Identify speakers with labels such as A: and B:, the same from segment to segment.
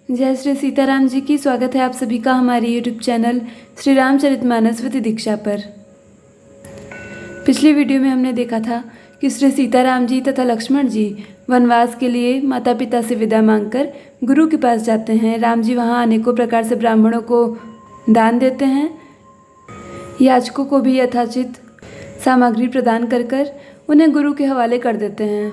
A: जय श्री सीताराम जी की। स्वागत है आप सभी का हमारे YouTube channel Shri Ramcharitmanas with Diksha पर। पिछली वीडियो में हमने देखा था कि श्री सीताराम जी तथा लक्ष्मण जी वनवास के लिए माता पिता से विदा मांगकर गुरु के पास जाते हैं। राम जी वहाँ अनेकों प्रकार से ब्राह्मणों को दान देते हैं, याचकों को भी यथाचित सामग्री प्रदान कर कर उन्हें गुरु के हवाले कर देते हैं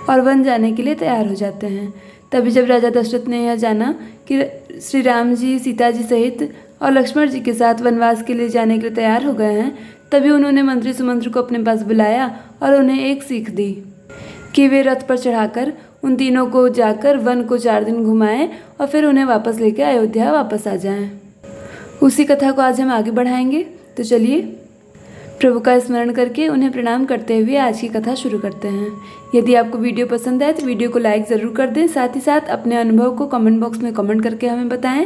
A: और वन जाने के लिए तैयार हो जाते हैं। तभी जब राजा दशरथ ने यह जाना कि श्री राम जी सीता जी सहित और लक्ष्मण जी के साथ वनवास के लिए जाने के लिए तैयार हो गए हैं, तभी उन्होंने मंत्री सुमंत्र को अपने पास बुलाया और उन्हें एक सीख दी कि वे रथ पर चढ़ाकर उन तीनों को जाकर वन को 4 दिन घुमाएं और फिर उन्हें वापस लेकर अयोध्या वापस आ जाएं। उसी कथा को आज हम आगे बढ़ाएंगे। तो चलिए प्रभु का स्मरण करके उन्हें प्रणाम करते हुए आज की कथा शुरू करते हैं। यदि आपको वीडियो पसंद आए तो वीडियो को लाइक ज़रूर कर दें। साथ ही साथ अपने अनुभव को कमेंट बॉक्स में कमेंट करके हमें बताएं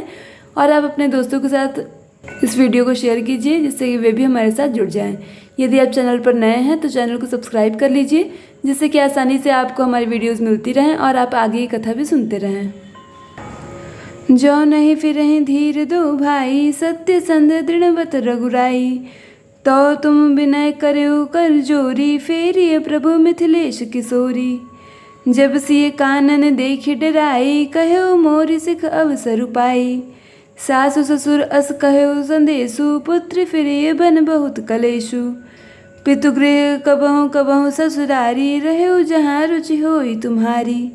A: और आप अपने दोस्तों के साथ इस वीडियो को शेयर कीजिए जिससे कि वे भी हमारे साथ जुड़ जाएं। यदि आप चैनल पर नए हैं तो चैनल को सब्सक्राइब कर लीजिए जिससे कि आसानी से आपको हमारी वीडियोज़ मिलती रहें और आप आगे की कथा भी सुनते रहें। जो नहीं फिरें धीर दो भाई, सत्य संध दृढ़वत रघुराई। तो तुम विनय करो कर जोरी, फेरिए प्रभु मिथिलेश किशोरी। जब सिय कानन देखि डराई, कहो मोरि सिख अवसर पाई। सासु ससुर अस कहो संदेशु, पुत्र फिरिए बन बहुत कलेशु। पितुगृह कबहु कबहु ससुरारी, रहो जहाँ रुचि होई तुम्हारी।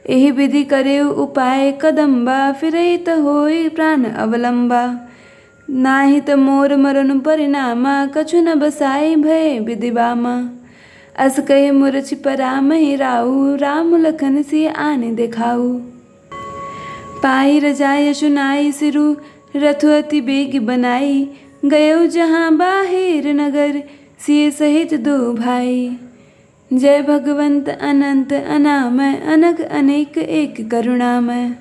A: एहि विधि करे उपाय कदम्बा, फिरई त होई प्राण अवलंबा। नाही त मोर मरण परिणामा, कछु न बसाई भय विधिबामा। अस कहे मुरछ परामहि राऊ, राम लखन सिय आने देखाऊ। पाई रजाय सुनाई सिरु, रथु अति बेग बनाई। गयो जहाँ बाहिर नगर, सिय सहित 2 भाई। जय भगवंत अनंत अनामय, अनक अनेक एक करुणामय।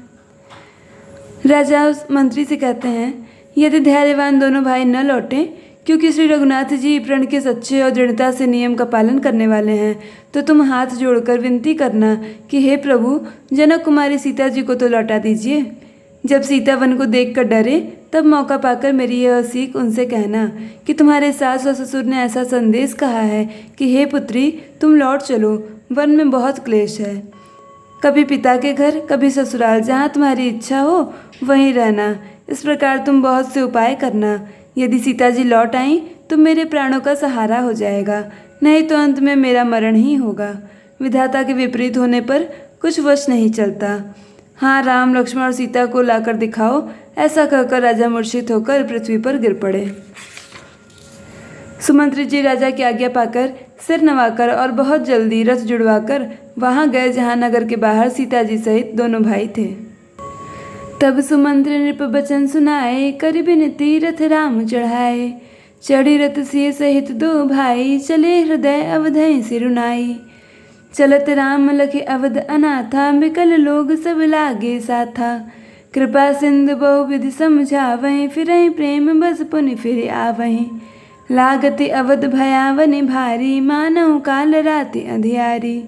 A: राजा उस मंत्री से कहते हैं, यदि धैर्यवान दोनों भाई न लौटें, क्योंकि श्री रघुनाथ जी प्रण के सच्चे और दृढ़ता से नियम का पालन करने वाले हैं, तो तुम हाथ जोड़कर विनती करना कि हे प्रभु, जनक कुमारी सीता जी को तो लौटा दीजिए। जब सीता वन को देखकर डरे तब मौका पाकर मेरी यह सीख उनसे कहना कि तुम्हारे सास और ससुर ने ऐसा संदेश कहा है कि हे पुत्री, तुम लौट चलो, वन में बहुत क्लेश है। कभी पिता के घर, कभी ससुराल, जहाँ तुम्हारी इच्छा हो वहीं रहना। इस प्रकार तुम बहुत से उपाय करना। यदि सीता जी लौट आईं तो मेरे प्राणों का सहारा हो जाएगा, नहीं तो अंत में मेरा मरण ही होगा। विधाता के विपरीत होने पर कुछ वश नहीं चलता। हाँ, राम लक्ष्मण और सीता को लाकर दिखाओ। ऐसा कहकर राजा मूर्छित होकर पृथ्वी पर गिर पड़े। सुमंत्री जी राजा की आज्ञा पाकर सिर नवाकर और बहुत जल्दी रथ जुड़वाकर वहाँ गए जहाँ नगर के बाहर सीता जी सहित दोनों भाई थे। तब सुमंत्र नृप बचन सुनाए, कर बिनती रथ राम चढ़ाए। चढ़ी रथ सिय सहित 2 भाई, चले हृदय अवधय सिरुनाई। चलत राम लखे अवध अनाथा, बिकल लोग सब लागे साथा। कृपा सिंधु बहुविधि समझावहीं, फिरहीं प्रेम बस पुनि फिर आवहीं। लागति अवध भयावनि भारी, मानव काल राति अंधियारी।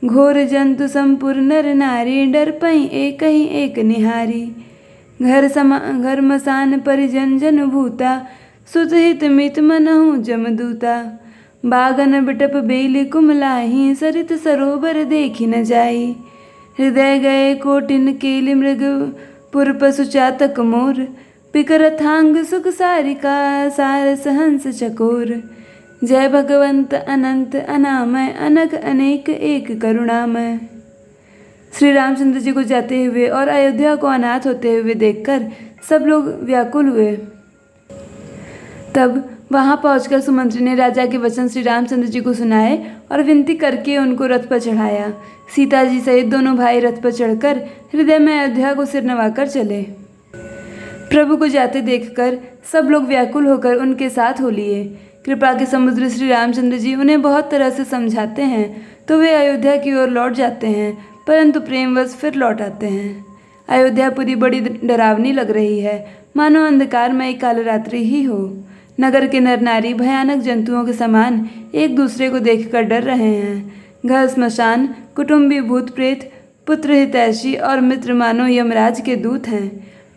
A: घोर जंतु संपुर नर नारी, डर पई एक ही एक निहारी। घर मसान परिजन जन भूता, सुत हित मित मनहु जमदूता। बागन बिटप बेली कुमलाही, सरित सरोवर देखी न जाई। हृदय गए कोटिन केलि मृग, पुर पशु चातक मोर। पिकरथांग सुख सारिका, सारस हंस चकोर। जय भगवंत अनंत अनामय, अनक अनेक एक करुणामय। श्री रामचंद्र जी को जाते हुए और अयोध्या को अनाथ होते हुए देखकर सब लोग व्याकुल हुए। तब वहां पहुंचकर सुमंत्री ने राजा के वचन श्री रामचंद्र जी को सुनाए और विनती करके उनको रथ पर चढ़ाया। सीता जी सहित दोनों भाई रथ पर चढ़कर हृदय में अयोध्या को सिर नवाकर चले। प्रभु को जाते देखकर सब लोग व्याकुल होकर उनके साथ हो लिए। कृपा के समुद्र श्री रामचंद्र जी उन्हें बहुत तरह से समझाते हैं तो वे अयोध्या की ओर लौट जाते हैं, परंतु प्रेमवश फिर लौट आते हैं। अयोध्यापुरी बड़ी डरावनी लग रही है, मानो अंधकारमय कालरात्रि ही हो। नगर के नर नारी भयानक जंतुओं के समान एक दूसरे को देखकर डर रहे हैं। घर स्मशान, कुटुंबी भूत प्रेत पुत्र हितैषी और मित्र मानो यमराज के दूत हैं।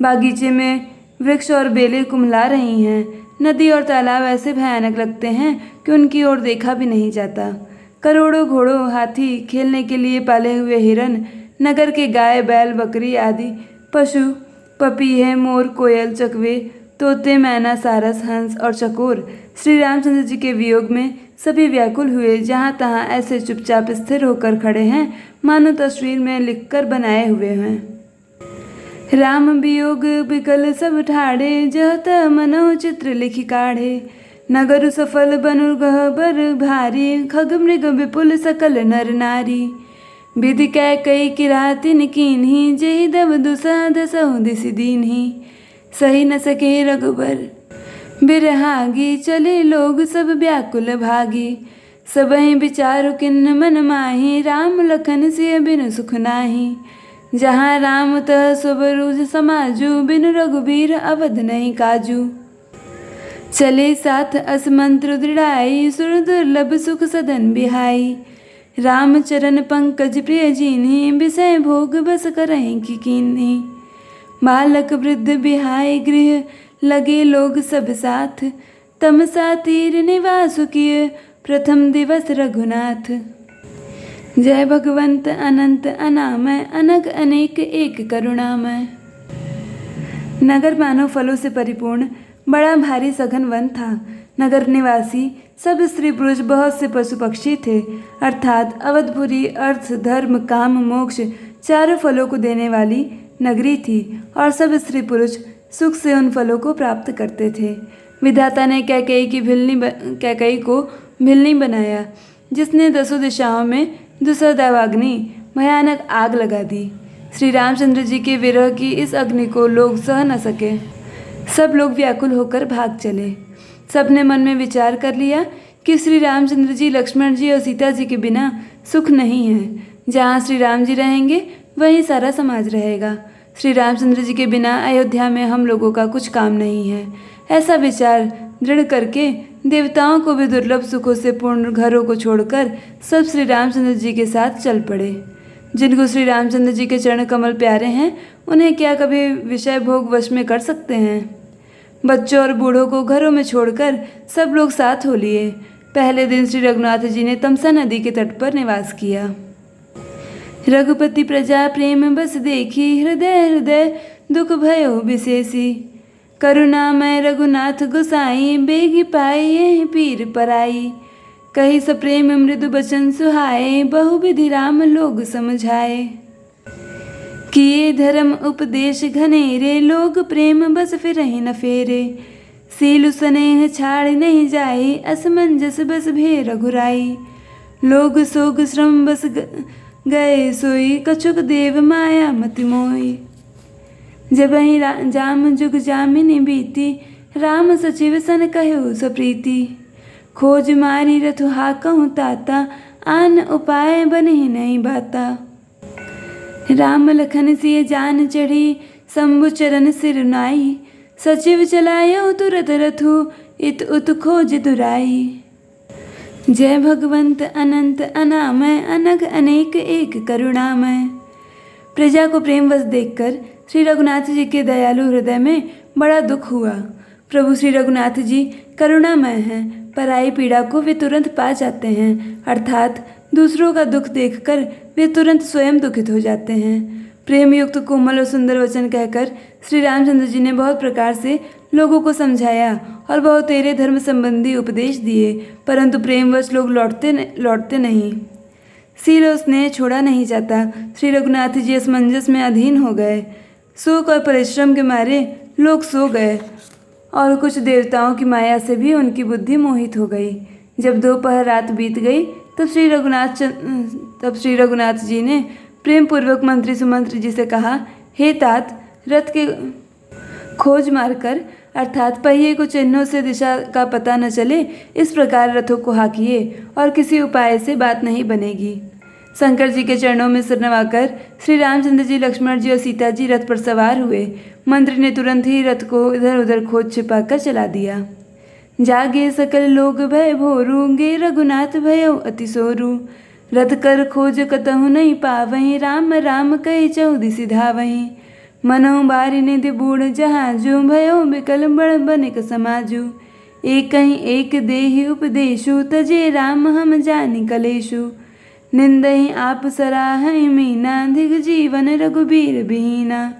A: बागीचे में वृक्ष और बेलें कुम्हला रही हैं। नदी और तालाब ऐसे भयानक लगते हैं कि उनकी ओर देखा भी नहीं जाता। करोड़ों घोड़ों, हाथी, खेलने के लिए पाले हुए हिरन, नगर के गाय, बैल, बकरी आदि पशु, पपीहे, मोर, कोयल, चकवे, तोते, मैना, सारस, हंस और चकोर श्री रामचंद्र जी के वियोग में सभी व्याकुल हुए। जहाँ तहाँ ऐसे चुपचाप स्थिर होकर खड़े हैं मानो तस्वीर में लिखकर बनाए हुए हैं। राम वियोग बिकल सब ठाड़े, जहत मनो चित्र लिखि काढ़े। नगर सफल बनु गहबर भारी, खग मृग विपुल सकल नर नारी। विधि कई किरातिन कीन्ही, जेहि दब दुसह दसहु दिसि दीन्ही। सही न सके रघुबर बिरहागी, चले लोग सब व्याकुल भागी। सबहि विचारु किन्न मन माही, राम लखन सिय बिनु सुख नाही। जहाँ राम तह स्वरूज समाजू, बिनु रघुबीर अवध नहीं काजू। चले साथ असमंत्र दृढ़ाई, सुर दुर्लभ सुख सदन बिहाई। राम चरण पंकज प्रिय जीन्ही, विषय भोग बस करहीं की कीन्ही। बालक वृद्ध बिहाय गृह, लगे लोग सब साथ। तमसा तीर निवासु किए, प्रथम दिवस रघुनाथ। जय भगवंत अनंत अनामय, अनग अनेक एक करुणामय। नगर मानव फलों से परिपूर्ण बड़ा भारी सघन वन था। नगर निवासी सब स्त्री पुरुष, बहुत से पशु पक्षी थे। अर्थात अवधपुरी अर्थ, धर्म, काम, मोक्ष चारों फलों को देने वाली नगरी थी और सब स्त्री पुरुष सुख से उन फलों को प्राप्त करते थे। विधाता ने कैकेयी को भिलनी बनाया, जिसने 10 दिशाओं में दुसहदावाग्नि भयानक आग लगा दी। श्री रामचंद्र जी के विरह की इस अग्नि को लोग सह न सके। सब लोग व्याकुल होकर भाग चले। सबने मन में विचार कर लिया कि श्री रामचंद्र जी, लक्ष्मण जी और सीता जी के बिना सुख नहीं है। जहाँ श्री राम जी रहेंगे वहीं सारा समाज रहेगा। श्री रामचंद्र जी के बिना अयोध्या में हम लोगों का कुछ काम नहीं है। ऐसा विचार दृढ़ करके देवताओं को भी दुर्लभ सुखों से पूर्ण घरों को छोड़कर सब श्री रामचंद्र जी के साथ चल पड़े। जिनको श्री रामचंद्र जी के चरण कमल प्यारे हैं, उन्हें क्या कभी विषय भोग वश में कर सकते हैं। बच्चों और बूढ़ों को घरों में छोड़कर सब लोग साथ हो लिए। पहले दिन श्री रघुनाथ जी ने तमसा नदी के तट पर निवास किया। रघुपति प्रजा प्रेम बस देखी, हृदय हृदय दुख भयो विशेषी। करुणामय रघुनाथ गोसाई, बेगी पाई यही पीर पराई। कही सप्रेम मृदु बचन सुहाए, बहुविधि राम लोग समझाए। किए धर्म उपदेश घनेरे, लोग प्रेम बस फिरहि न फेरे। सीलु स्नेह छाड़ नहीं जाई, असमंजस बस भे रघुराई। लोग सोग श्रम बस गए सोई, कछुक देव माया मति मोई। जब ही जाम जुग जामिनी बीती, राम सचिव सन कहु सप्रीति। खोज मारी रथु हाकहु ताता, आन उपाय बने नहीं बाता। राम लखन सिय जान चढ़ी, शंभु चरण सिर नाई। सचिव चलायो तुरत रथु, इत उत खोज दुराई। जय भगवंत अनंत अनामय, अनग अनेक एक करुणामय। प्रजा को प्रेमवश देखकर श्री रघुनाथ जी के दयालु हृदय में बड़ा दुख हुआ। प्रभु श्री रघुनाथ जी करुणामय हैं, पराई पीड़ा को वे तुरंत पा जाते हैं, अर्थात दूसरों का दुख देखकर वे तुरंत स्वयं दुखित हो जाते हैं। प्रेम युक्त कोमल और सुंदर वचन कहकर श्री रामचंद्र जी ने बहुत प्रकार से लोगों को समझाया और बहुत तेरे धर्म संबंधी उपदेश दिए, परंतु प्रेमवश लोग लौटते नहीं। शील और स्नेह छोड़ा नहीं जाता। श्री रघुनाथ जी असमंजस में अधीन हो गए। शोक और परिश्रम के मारे लोग सो गए और कुछ देवताओं की माया से भी उनकी बुद्धि मोहित हो गई। जब दोपहर रात बीत गई तब श्री रघुनाथ जी ने प्रेम पूर्वक मंत्री सुमंत्र जी से कहा, हे तात, रथ के खोज मारकर अर्थात पहिए को चिन्हों से दिशा का पता न चले, इस प्रकार रथों को हाँकिए और किसी उपाय से बात नहीं बनेगी। शंकर जी के चरणों में सिर नवाकर श्री रामचंद्र जी, लक्ष्मण जी और सीता जी रथ पर सवार हुए। मंत्री ने तुरंत ही रथ को इधर उधर खोज छिपाकर चला दिया। जागे सकल लोग भय भोरू, गे रघुनाथ भयो अति सोरू। रथ कर खोज कतहु नहीं पावहीं, राम राम कहि चहुदिसि धावहीं। मनहु बारि निधि बूढ़ जहाजु, भयो बिकल बड़ बनिक समाजु। एकहीं एक देहि उपदेशु, तजे राम हम जानि कलेशु। निंदहि आप सराहहि मीना, धिग जीवन रघुबीर बिहीना।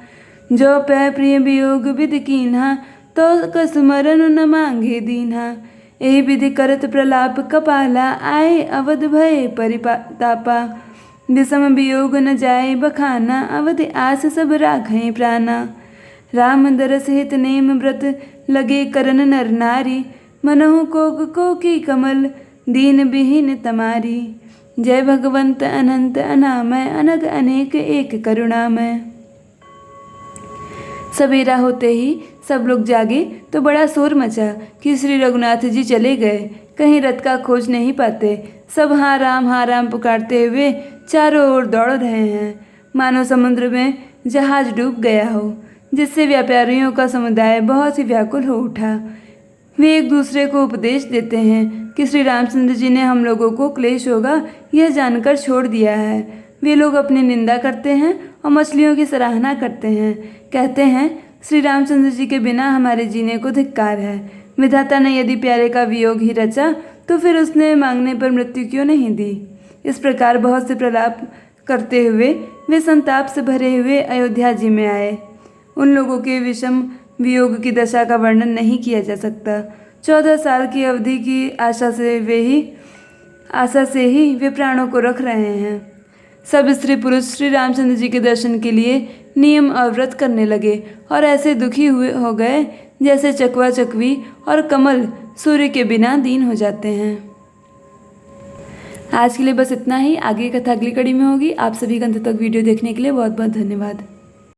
A: जो पै प्रिय वियोग विधि कीन्हा, तो कस मरन न मांगे दीन्हा। एहि विधि करत प्रलाप कपाला, आए अवध भय परितापा। विषम वियोग न जाए बखाना, अवधि आस सब राखें प्राणा। राम दरस हित नेम व्रत, लगे करन नर नारी। मनहु कोकी कमल, दीन विहीन तमारी। जय भगवंत अनंत अनामय, अनग अनेक एक करुणामय। सवेरा होते ही सब लोग जागे तो बड़ा शोर मचा कि श्री रघुनाथ जी चले गए, कहीं रथ का खोज नहीं पाते। सब हाँ राम पुकारते हुए चारों ओर दौड़ रहे हैं, मानो समुद्र में जहाज डूब गया हो, जिससे व्यापारियों का समुदाय बहुत ही व्याकुल हो उठा। वे एक दूसरे को उपदेश देते हैं कि श्री रामचंद्र जी ने हम लोगों को क्लेश होगा यह जानकर छोड़ दिया है। वे लोग अपनी निंदा करते हैं और मछलियों की सराहना करते हैं। कहते हैं श्री रामचंद्र जी के बिना हमारे जीने को धिक्कार है। विधाता ने यदि प्यारे का वियोग ही रचा तो फिर उसने मांगने पर मृत्यु क्यों नहीं दी। इस प्रकार बहुत से प्रलाप करते हुए वे संताप से भरे हुए अयोध्या जी में आए। उन लोगों के विषम वियोग की दशा का वर्णन नहीं किया जा सकता। 14 साल की अवधि की आशा से ही वे प्राणों को रख रहे हैं। सब स्त्री पुरुष श्री रामचंद्र जी के दर्शन के लिए नियम और व्रत करने लगे और ऐसे दुखी हो गए जैसे चकवा चकवी और कमल सूर्य के बिना दीन हो जाते हैं। आज के लिए बस इतना ही। आगे कथा अगली कड़ी में होगी। आप सभी का अंत तक वीडियो देखने के लिए बहुत बहुत धन्यवाद।